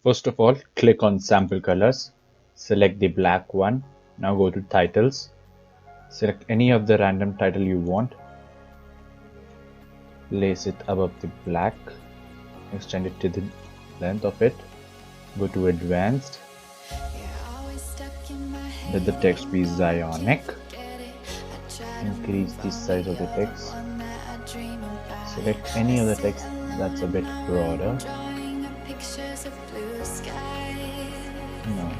First of all, click on sample colors, select the black one. Now go to titles, select any of the random title you want, place it above the black, extend it to the length of it, go to advanced, let the text be Zionic, increase the size of the text, select any other text that's a bit broader. No.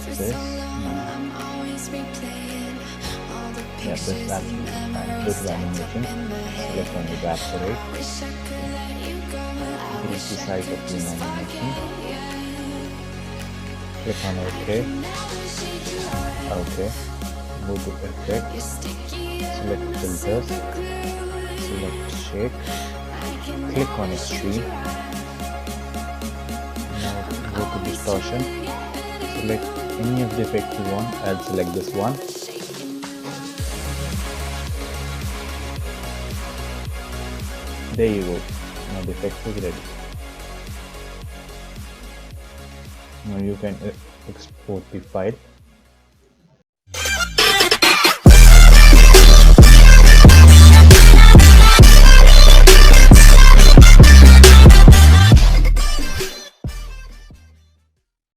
This. Yeah, this is absolutely fine. Go to animation, select on evaporate, increase the size of the animation, click on OK, go to effect, select filters, select shake, click on extreme, now go to distortion, select any of the effect you want. I'll select this one. There you go. Now the effect is ready. Now you can export the file